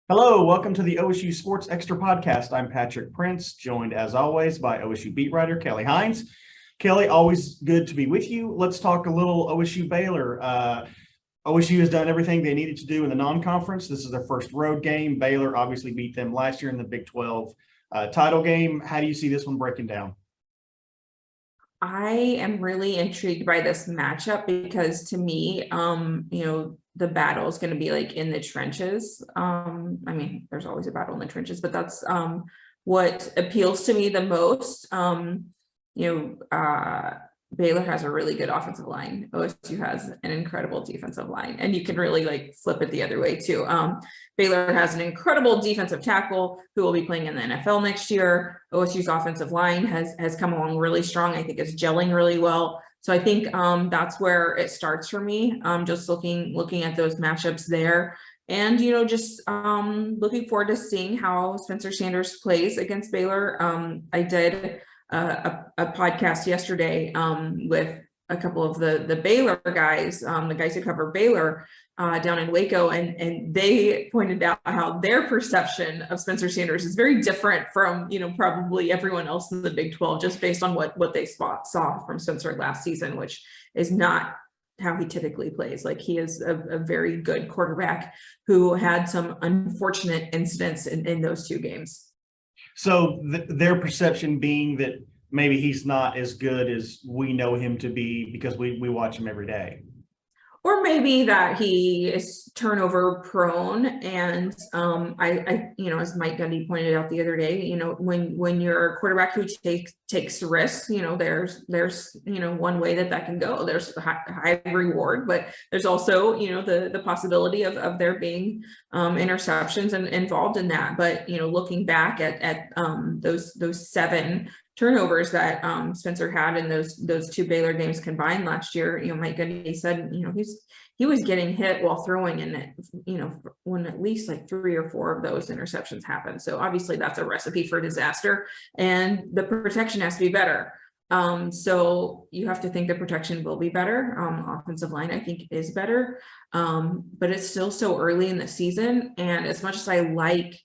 Hello, welcome to the OSU Sports Extra podcast. I'm Patrick Prince, joined as always by OSU beat writer Kelly Hines. Kelly, always good to be with you. Let's talk a little OSU Baylor. OSU has done everything they needed to do in the non-conference. This is their first road game. Baylor obviously beat them last year in the Big 12 title game. How do you see this one breaking down? I am really intrigued by this matchup because to me, the battle is going to be like in the trenches. There's always a battle in the trenches, but that's what appeals to me the most. Baylor has a really good offensive line. OSU has an incredible defensive line, and you can really like flip it the other way too. Baylor has an incredible defensive tackle who will be playing in the NFL next year. OSU's offensive line has come along really strong. I think it's gelling really well. So I think that's where it starts for me. Just looking at those matchups there. And, just looking forward to seeing how Spencer Sanders plays against Baylor. I did a podcast yesterday with a couple of the Baylor guys, the guys who cover Baylor down in Waco, and they pointed out how their perception of Spencer Sanders is very different from, probably everyone else in the Big 12, just based on what they saw from Spencer last season, which is not how he typically plays. Like, he is a very good quarterback who had some unfortunate incidents in those two games. So their perception being that maybe he's not as good as we know him to be because we watch him every day. Or maybe that he is turnover prone, and I as Mike Gundy pointed out the other day, when you're a quarterback who takes risks, there's one way that can go. There's a high reward, but there's also the possibility of there being interceptions and involved in that. But looking back at those 7 turnovers that Spencer had in those 2 Baylor games combined last year, Mike Gundy said, he was getting hit while throwing, and when at least like 3 or 4 of those interceptions happened. So obviously that's a recipe for disaster, and the protection has to be better. So you have to think the protection will be better. Offensive line, I think, is better, but it's still so early in the season. And as much as I like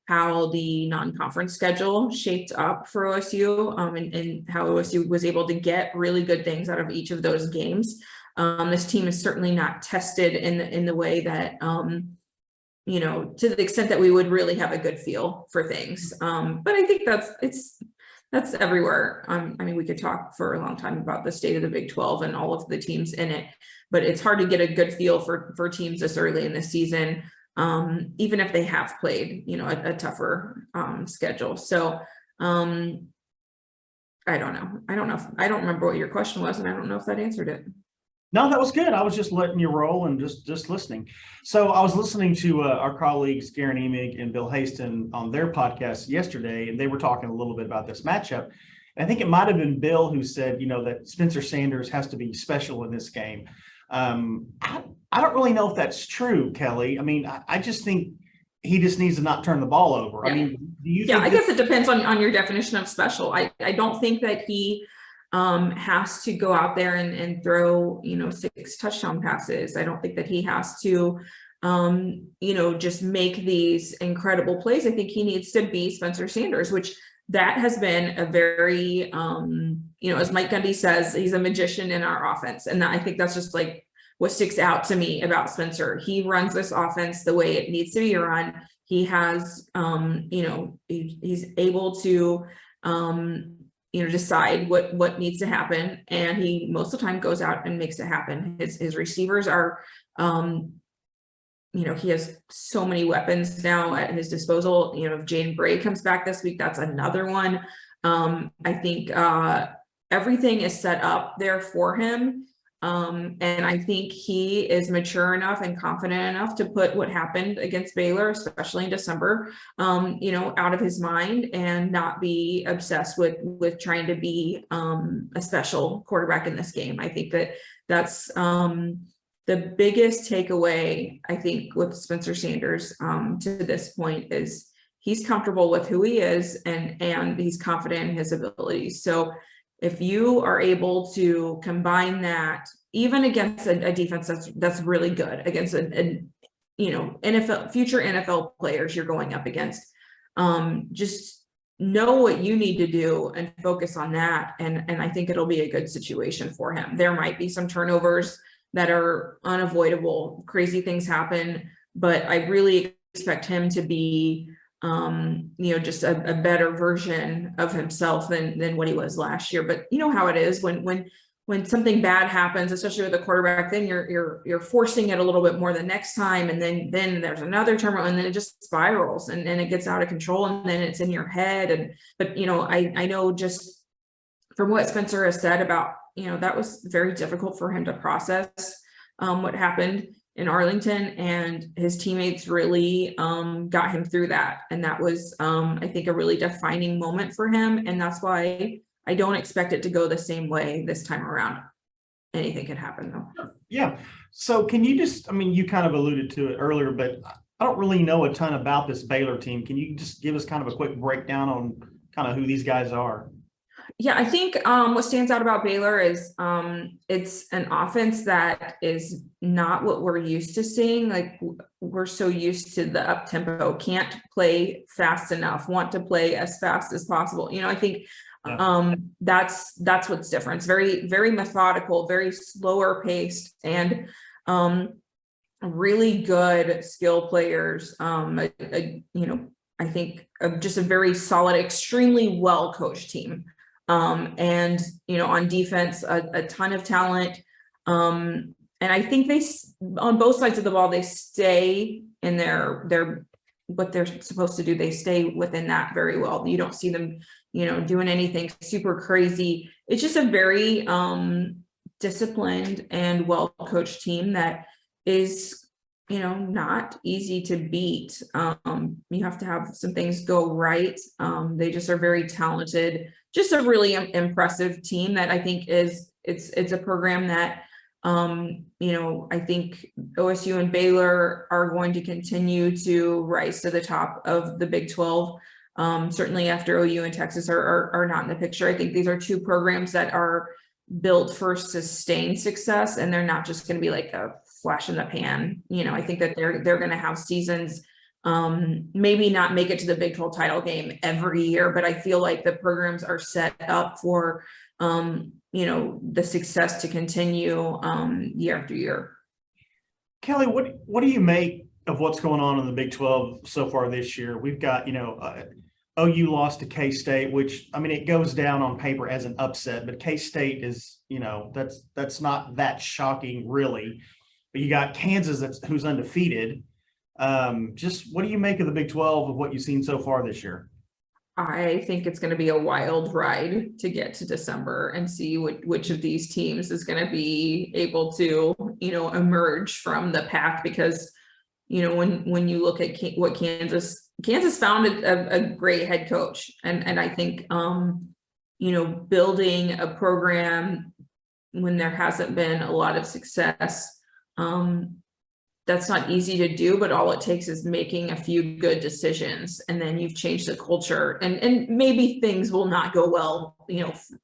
how the non-conference schedule shaped up for OSU, and how OSU was able to get really good things out of each of those games. This team is certainly not tested in the way that, to the extent that we would really have a good feel for things. But I think that's everywhere. We could talk for a long time about the state of the Big 12 and all of the teams in it, but it's hard to get a good feel for teams this early in the season, even if they have played, a tougher schedule. So I don't know. I don't remember what your question was, and I don't know if that answered it. No, that was good. I was just letting you roll and just listening. So I was listening to our colleagues, Garen Emig and Bill Haston, on their podcast yesterday, and they were talking a little bit about this matchup. And I think it might have been Bill who said, that Spencer Sanders has to be special in this game. I don't really know if that's true, Kelly. I just think he just needs to not turn the ball over. Yeah. Do you think I guess it depends on your definition of special. I don't think that he has to go out there and throw 6 touchdown passes. I don't think that he has to just make these incredible plays. I think he needs to be Spencer Sanders, which that has been a very as Mike Gundy says, he's a magician in our offense. And I think that's just like what sticks out to me about Spencer. He runs this offense the way it needs to be run. He has he's able to decide what needs to happen, and he most of the time goes out and makes it happen. His receivers are he has so many weapons now at his disposal. If Jane Bray comes back this week, that's another one. I think everything is set up there for him. And I think he is mature enough and confident enough to put what happened against Baylor, especially in December, out of his mind, and not be obsessed with trying to be a special quarterback in this game. I think that's the biggest takeaway, I think, with Spencer Sanders to this point is he's comfortable with who he is, and he's confident in his abilities. So if you are able to combine that, even against a defense that's really good, against an future NFL players you're going up against. Just know what you need to do and focus on that. And I think it'll be a good situation for him. There might be some turnovers that are unavoidable. Crazy things happen, but I really expect him to be, just a better version of himself than what he was last year. But you know how it is when something bad happens, especially with a quarterback, then you're forcing it a little bit more the next time. And then there's another turmoil, and then it just spirals and it gets out of control, and then it's in your head. But I know just from what Spencer has said about, that was very difficult for him to process, what happened in Arlington, and his teammates really got him through that. And that was, I think, a really defining moment for him. And that's why I don't expect it to go the same way this time around. Anything could happen though. Yeah. So can you you kind of alluded to it earlier, but I don't really know a ton about this Baylor team. Can you just give us kind of a quick breakdown on kind of who these guys are? Yeah, I think what stands out about Baylor is it's an offense that is not what we're used to seeing. Like, we're so used to the up tempo, can't play fast enough, want to play as fast as possible. I think that's what's different. It's very, very methodical, very slower paced, and really good skill players. I think just a very solid, extremely well coached team. And on defense, a ton of talent. And I think on both sides of the ball, they stay in their what they're supposed to do. They stay within that very well. You don't see them, doing anything super crazy. It's just a very disciplined and well coached team that is, not easy to beat. You have to have some things go right. They just are very talented. Just a really impressive team that I think it's a program that, I think OSU and Baylor are going to continue to rise to the top of the Big 12. Certainly after OU and Texas are not in the picture. I think these are two programs that are built for sustained success, and they're not just going to be like a flash in the pan. I think that they're going to have seasons, maybe not make it to the Big 12 title game every year, but I feel like the programs are set up for, the success to continue year after year. Kelly, what do you make of what's going on in the Big 12 so far this year? We've got, OU lost to K-State, which, it goes down on paper as an upset, but K-State is, that's not that shocking really. But you got Kansas who's undefeated. Just what do you make of the Big 12 of what you've seen so far this year? I think it's going to be a wild ride to get to December and see which of these teams is going to be able to, emerge from the pack, because, when you look at what Kansas found a great head coach. And I think, building a program when there hasn't been a lot of success, that's not easy to do, but all it takes is making a few good decisions, and then you've changed the culture, and maybe things will not go well,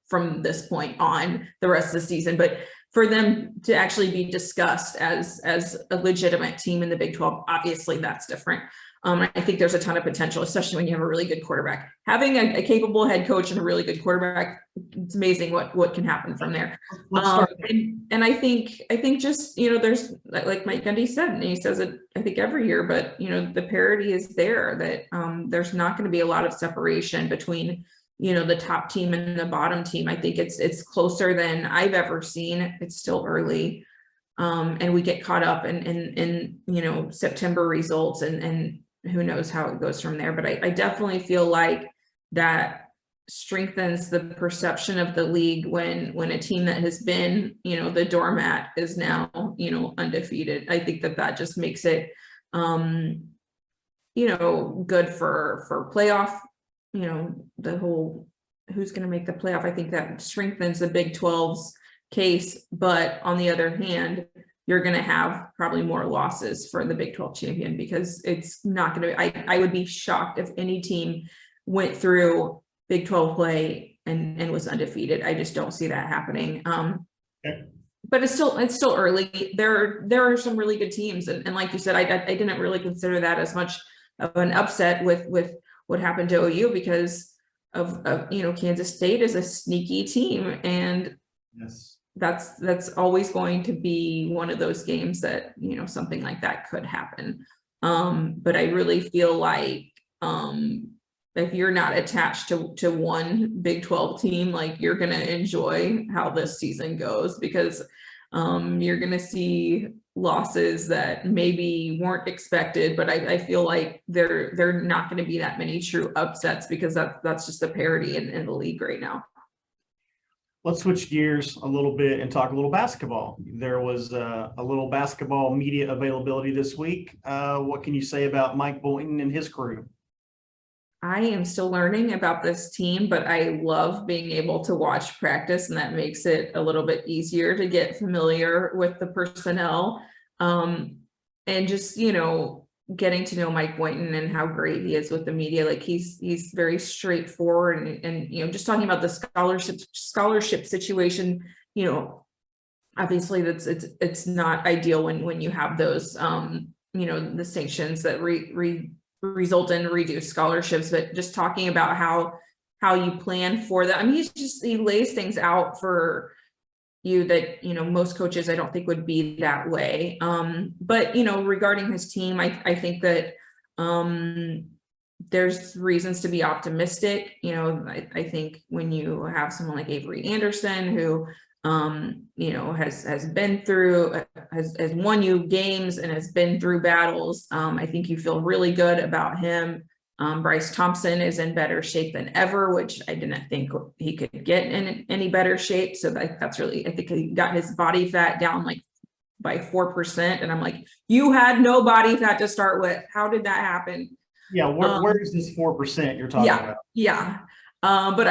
from this point on the rest of the season, but for them to actually be discussed as a legitimate team in the Big 12, obviously that's different. I think there's a ton of potential, especially when you have a really good quarterback. Having a capable head coach and a really good quarterback, it's amazing what can happen from there. And I think just, there's, like Mike Gundy said, and he says it, I think, every year, but, the parity is there, that there's not going to be a lot of separation between, the top team and the bottom team. I think it's closer than I've ever seen. It's still early. And we get caught up in September results, and who knows how it goes from there. But I definitely feel like that strengthens the perception of the league when a team that has been, the doormat is now, undefeated. I think that just makes it, good for playoff, the whole who's going to make the playoff. I think that strengthens the Big 12's case. But on the other hand, you're going to have probably more losses for the Big 12 champion, because it's not going to, I would be shocked if any team went through Big 12 play and was undefeated. I just don't see that happening. Okay. but it's still early. There are some really good teams, and like you said, I didn't really consider that as much of an upset with what happened to OU because of Kansas State is a sneaky team, and Yes. that's always going to be one of those games that something like that could happen. But I really feel like if you're not attached to one Big 12 team, like you're going to enjoy how this season goes because you're going to see losses that maybe weren't expected, but I feel like they're not going to be that many true upsets because that's just the parity in the league right now. Let's switch gears a little bit and talk a little basketball. There was a little basketball media availability this week. What can you say about Mike Boynton and his crew? I am still learning about this team, but I love being able to watch practice, and that makes it a little bit easier to get familiar with the personnel. And just, getting to know Mike Boynton and how great he is with the media. Like he's very straightforward and just talking about the scholarship situation, obviously it's not ideal when you have those, the sanctions that result in reduced scholarships, but just talking about how you plan for that. I mean, he lays things out for you that most coaches I don't think would be that way. But regarding his team, I think that there's reasons to be optimistic. I think when you have someone like Avery Anderson who has been through, has won you games and has been through battles. I think you feel really good about him. Bryce Thompson is in better shape than ever, which I didn't think he could get in any better shape. So that's really, I think he got his body fat down like by 4%. And I'm like, you had no body fat to start with. How did that happen? Yeah, where is this 4% you're talking about? Yeah. But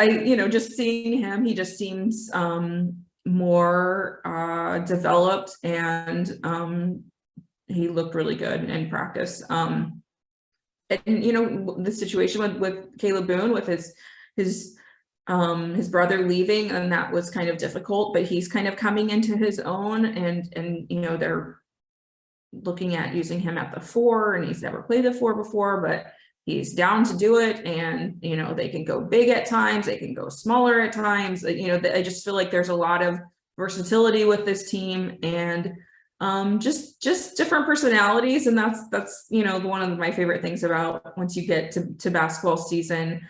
just seeing him, he just seems more developed, and he looked really good in practice. And the situation with Caleb Boone with his brother leaving, and that was kind of difficult, but he's kind of coming into his own, and they're looking at using him at the 4, and he's never played the 4 before, but he's down to do it. And they can go big at times, they can go smaller at times. I just feel like there's a lot of versatility with this team, and just different personalities. And that's one of my favorite things about once you get to basketball season.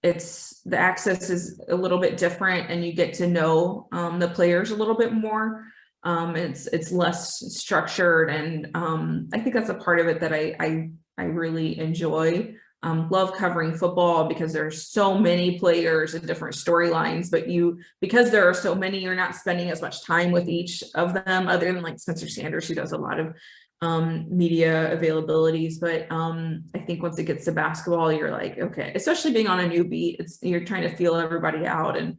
It's the access is a little bit different, and you get to know the players a little bit more. It's less structured, and I think that's a part of it that I really enjoy. Love covering football because there's so many players and different storylines, but because there are so many, you're not spending as much time with each of them, other than like Spencer Sanders, who does a lot of media availabilities. But I think once it gets to basketball, you're like, okay, especially being on a new beat, you're trying to feel everybody out. And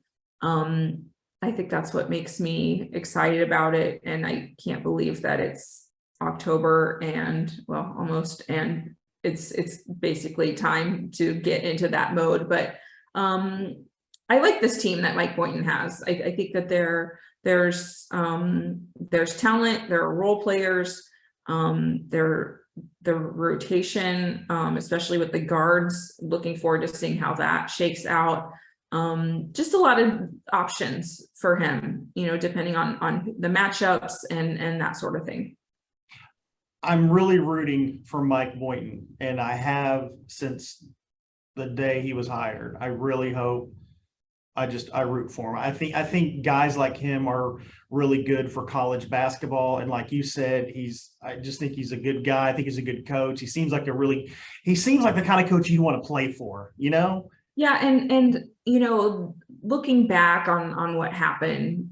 I think that's what makes me excited about it. And I can't believe that it's October and almost, and it's basically time to get into that mode. But I like this team that Mike Boynton has. I think that there's talent, there are role players, the rotation, especially with the guards, looking forward to seeing how that shakes out. Just a lot of options for him, depending on the matchups and that sort of thing. I'm really rooting for Mike Boynton, and I have since the day he was hired. I really hope. I root for him. I think guys like him are really good for college basketball. And like you said, I just think he's a good guy. I think he's a good coach. He seems like the kind of coach you want to play for, Yeah. And looking back on what happened,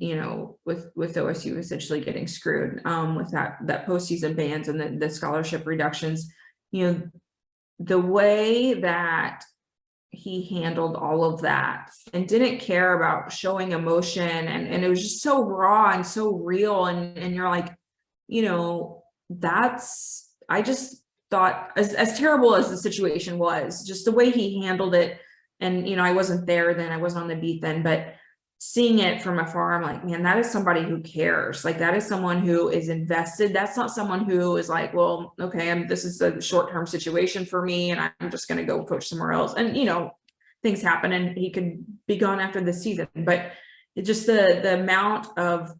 with OSU essentially getting screwed, with that postseason bans and the scholarship reductions, the way that he handled all of that and didn't care about showing emotion, and it was just so raw and so real. And you're like, I just thought, as terrible as the situation was, just the way he handled it. And, I wasn't there then, I wasn't on the beat then, but seeing it from afar, I'm like, man, that is somebody who cares. Like, that is someone who is invested. That's not someone who is like, well, okay, this is a short-term situation for me, and I'm just going to go coach somewhere else. And, things happen and he could be gone after the season, but it's just the amount of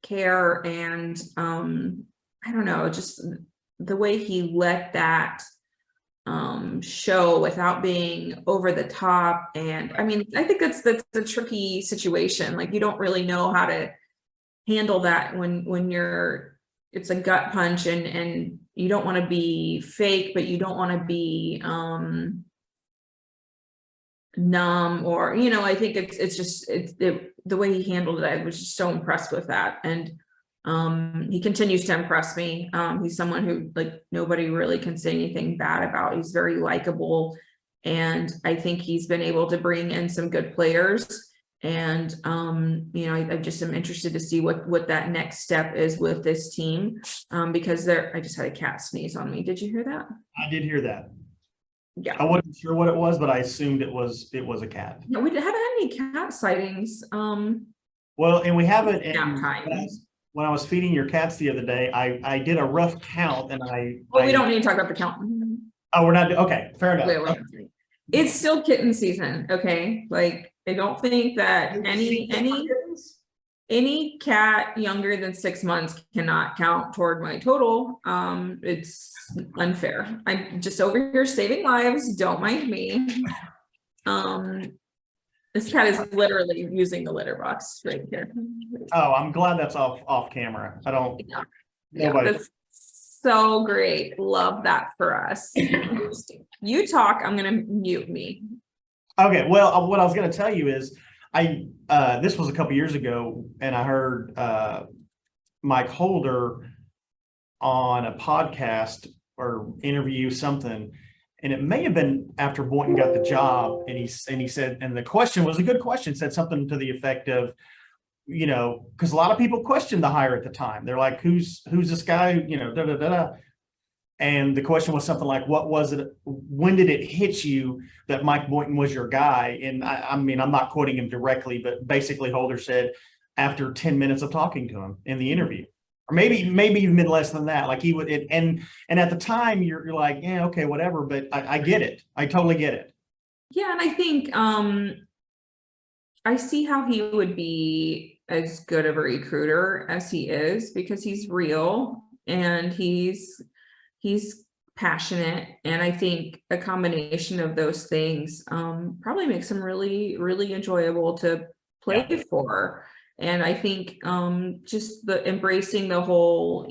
care and, I don't know, just the way he let that show without being over the top. And I mean, I think that's a tricky situation. Like, you don't really know how to handle that when it's a gut punch, and you don't want to be fake, but you don't want to be numb, or I think it's just the way he handled it. I was just so impressed with that. And he continues to impress me. He's someone who, like, nobody really can say anything bad about. He's very likable, and I think he's been able to bring in some good players. And I just am interested to see what that next step is with this team, because I just had a cat sneeze on me. Did you hear that? I did hear that. Yeah, I wasn't sure what it was, but I assumed it was a cat. no, we haven't had any cat sightings. Well, and we haven't. Nap time. When I was feeding your cats the other day, I did a rough count, and we don't need to talk about the count. Oh, we're not. Okay, fair enough. Wait. It's still kitten season. Okay, like, I don't think that any cat younger than 6 months cannot count toward my total. It's unfair. I'm just over here saving lives. Don't mind me. This cat is literally using the litter box right here. Oh, I'm glad that's off camera. I don't. Yeah, that's so great. Love that for us. You talk. I'm gonna mute me. Okay. Well, what I was going to tell you is, this was a couple years ago, and I heard Mike Holder on a podcast or interview something, and it may have been after Boynton got the job, and he said, and the question was a good question, said something to the effect of, because a lot of people questioned the hire at the time. They're like, who's this guy? Da da da da. And the question was something like, what was it? When did it hit you that Mike Boynton was your guy? And I mean, I'm not quoting him directly, but basically Holder said after 10 minutes of talking to him in the interview, or maybe even less than that. Like, he would, and at the time you're like, yeah, okay, whatever. But I get it. I totally get it. Yeah. And I think, I see how he would be as good of a recruiter as he is, because he's real and he's passionate. And I think a combination of those things probably makes him really, really enjoyable to play for. And I think just the embracing the whole,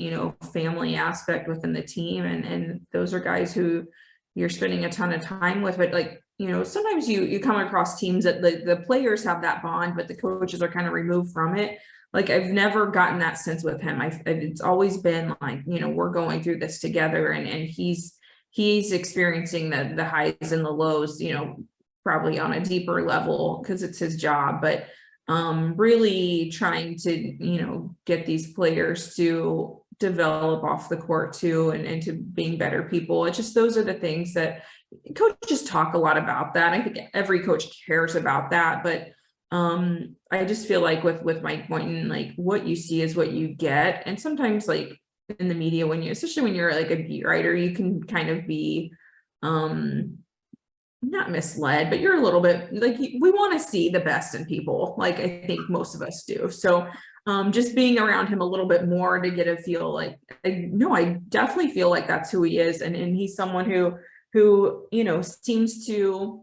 family aspect within the team. And those are guys who you're spending a ton of time with, but like, sometimes you come across teams that the players have that bond, but the coaches are kind of removed from it. Like, I've never gotten that sense with him. It's always been like, we're going through this together, and he's experiencing the highs and the lows, probably on a deeper level because it's his job, but really trying to, get these players to develop off the court too, and to being better people. It's just, those are the things that coaches talk a lot about that. I think every coach cares about that, but I just feel like with Mike Boynton, like, what you see is what you get. And sometimes, like, in the media, especially when you're like a beat writer, you can kind of be not misled, but you're a little bit like, we want to see the best in people. Like, I think most of us do. So just being around him a little bit more to get a feel like, I definitely feel like that's who he is. And he's someone who seems to,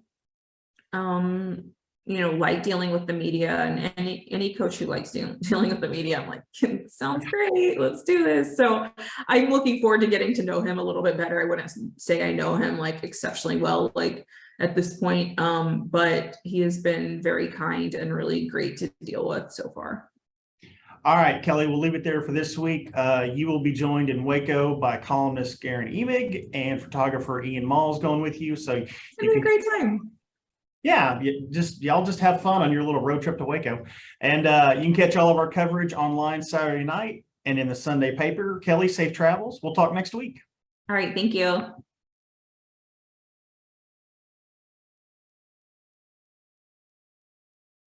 like dealing with the media, and any coach who likes dealing with the media, I'm like, sounds great, let's do this. So I'm looking forward to getting to know him a little bit better. I wouldn't say I know him like exceptionally well, like at this point, but he has been very kind and really great to deal with so far. All right, Kelly, we'll leave it there for this week. You will be joined in Waco by columnist Garen Emig and photographer Ian Malls going with you. So it's been a great time. Yeah, y'all just have fun on your little road trip to Waco. And you can catch all of our coverage online Saturday night and in the Sunday paper. Kelly, safe travels. We'll talk next week. All right, thank you.